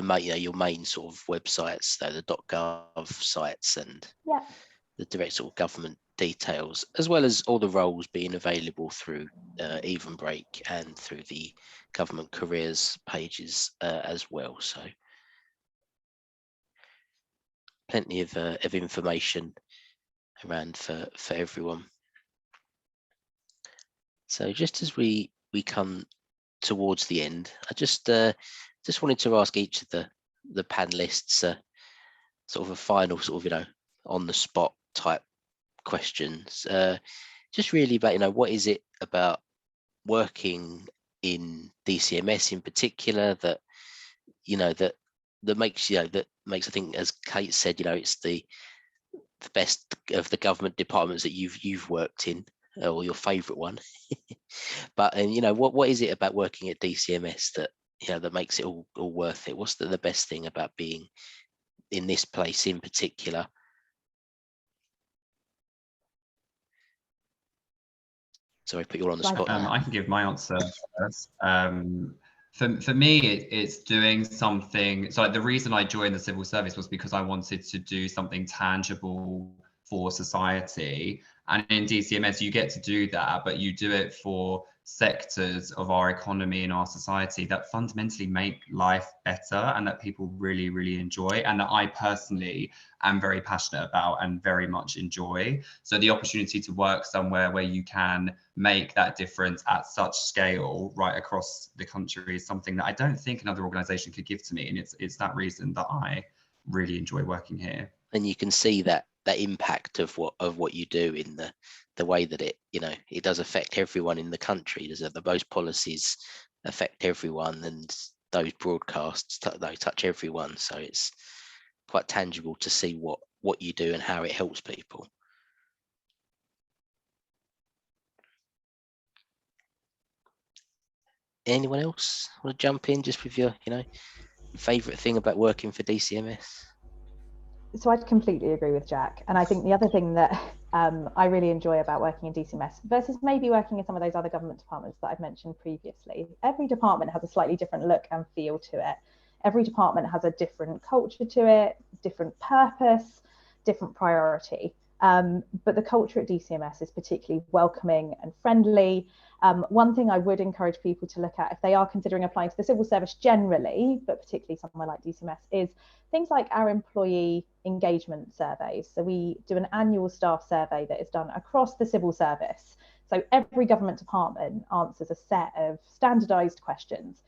A: main, your main sort of websites, the .gov sites, and the direct sort of government details, as well as all the roles being available through Even Break and through the government careers pages as well. So plenty of information around for everyone. So just as we come towards the end, I just wanted to ask each of the panelists sort of a final sort of on the spot type questions, just really about what is it about working in DCMS in particular that makes I think, as Kate said, it's the best of the government departments that you've worked in, or your favorite one. But what is it about working at DCMS that that makes it all worth it? What's the best thing about being in this place in particular? Sorry, put you all on the spot.
C: I can give my answer first. For me, it's doing something. So the reason I joined the civil service was because I wanted to do something tangible for society. And in DCMS, you get to do that, but you do it for sectors of our economy and our society that fundamentally make life better and that people really, really enjoy, and that I personally am very passionate about and very much enjoy. So the opportunity to work somewhere where you can make that difference at such scale right across the country is something that I don't think another organisation could give to me, and it's that reason that I really enjoy working here.
A: And you can see that impact of what you do in the way that it it does affect everyone in the country. Those policies affect everyone, and those broadcasts they touch everyone. So it's quite tangible to see what you do and how it helps people. anyone else want to jump in just with your, favourite thing about working for DCMS?
B: So I'd completely agree with Jack. And I think the other thing that I really enjoy about working in DCMS versus maybe working in some of those other government departments that I've mentioned previously, every department has a slightly different look and feel to it. Every department has a different culture to it, different purpose, different priority. But the culture at DCMS is particularly welcoming and friendly. One thing I would encourage people to look at if they are considering applying to the civil service generally, but particularly somewhere like DCMS, is things like our employee engagement surveys. So we do an annual staff survey that is done across the civil service. So every government department answers a set of standardised questions.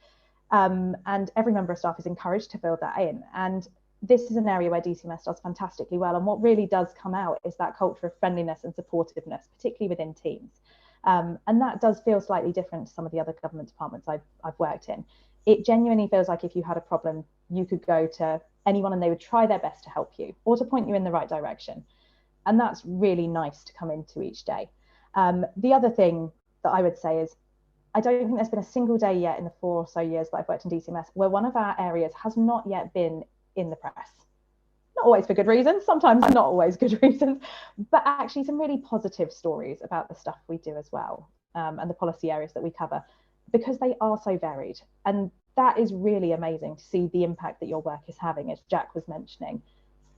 B: And every member of staff is encouraged to fill that in. And this is an area where DCMS does fantastically well. And what really does come out is that culture of friendliness and supportiveness, particularly within teams. And that does feel slightly different to some of the other government departments I've worked in. It genuinely feels like if you had a problem, you could go to anyone and they would try their best to help you or to point you in the right direction. And that's really nice to come into each day. The other thing that I would say is, I don't think there's been a single day yet in the 4 or so years that I've worked in DCMS where one of our areas has not yet been in the press. Not always for good reasons, sometimes not always good reasons, but actually some really positive stories about the stuff we do as well, and the policy areas that we cover, because they are so varied. And that is really amazing to see the impact that your work is having, as Jack was mentioning,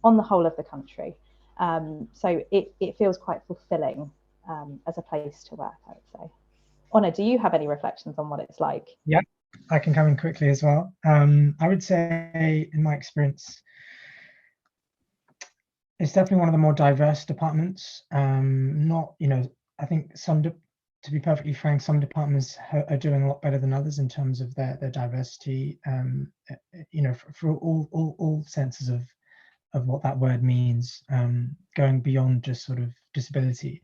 B: on the whole of the country. So it feels quite fulfilling as a place to work, I would say. Honor, do you have any reflections on what it's like?
D: Yeah, I can come in quickly as well. I would say, in my experience, it's definitely one of the more diverse departments. Not, I think to be perfectly frank, some departments are doing a lot better than others in terms of their diversity. For all senses of what that word means, going beyond just sort of disability,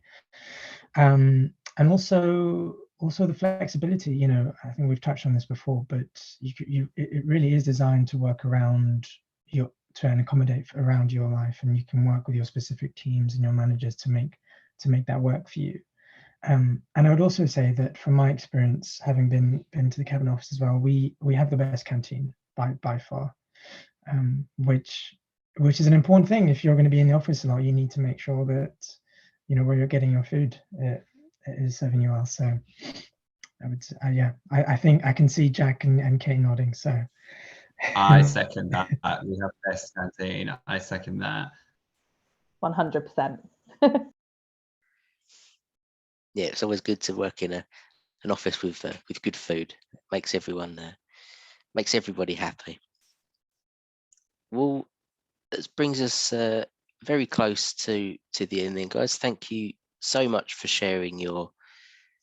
D: and also the flexibility. I think we've touched on this before, but it really is designed to work around and accommodate around your life, and you can work with your specific teams and your managers to make that work for you. And I would also say that from my experience, having been to the Cabinet Office as well, we have the best canteen by far, which is an important thing. If you're going to be in the office a lot, you need to make sure that where you're getting your food it is serving you well. So I would I think I can see Jack and Kate nodding. So
C: I second that. We have best canteen. I second that.
B: 100%.
A: Yeah, it's always good to work in an office with good food. It makes everybody happy. Well, this brings us very close to the end then, guys. Thank you so much for sharing your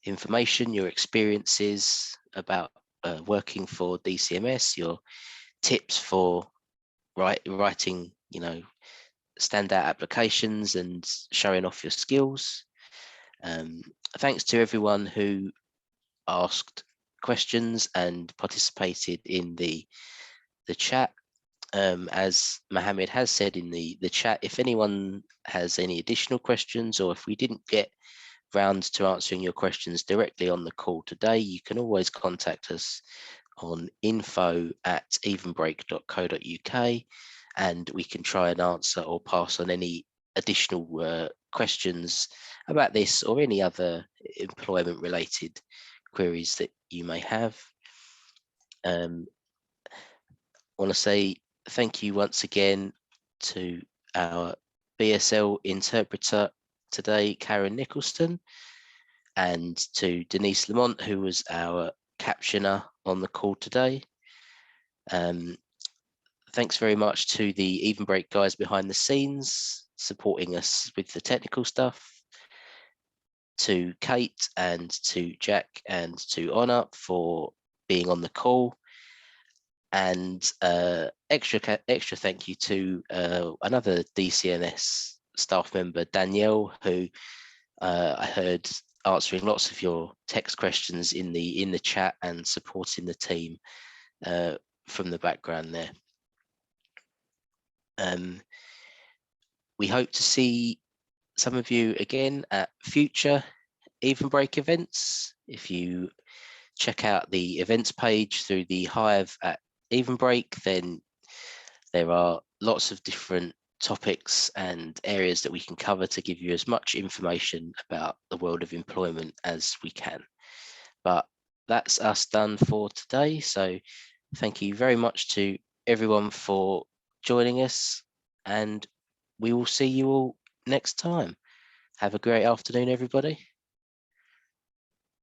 A: information, your experiences about working for DCMS, your tips for writing, standout applications and showing off your skills. Thanks to everyone who asked questions and participated in the chat. As Mohammed has said in the chat, if anyone has any additional questions, or if we didn't get round to answering your questions directly on the call today, you can always contact us on info@evenbreak.co.uk, and we can try and answer or pass on any additional questions about this or any other employment related queries that you may have. I want to say thank you once again to our BSL interpreter today, Karen Nicholson, and to Denise Lamont, who was our captioner on the call today. Thanks very much to the Even Break guys behind the scenes, supporting us with the technical stuff, to Kate and to Jack and to Honor for being on the call, and extra thank you to another DCMS staff member, Danielle, who I heard answering lots of your text questions in the chat and supporting the team from the background there. We hope to see some of you again at future Even Break events. If you check out the events page through the Hive at Even Break, then there are lots of different topics and areas that we can cover to give you as much information about the world of employment as we can. But that's us done for today. So thank you very much to everyone for joining us, and we will see you all next time. Have a great afternoon, everybody.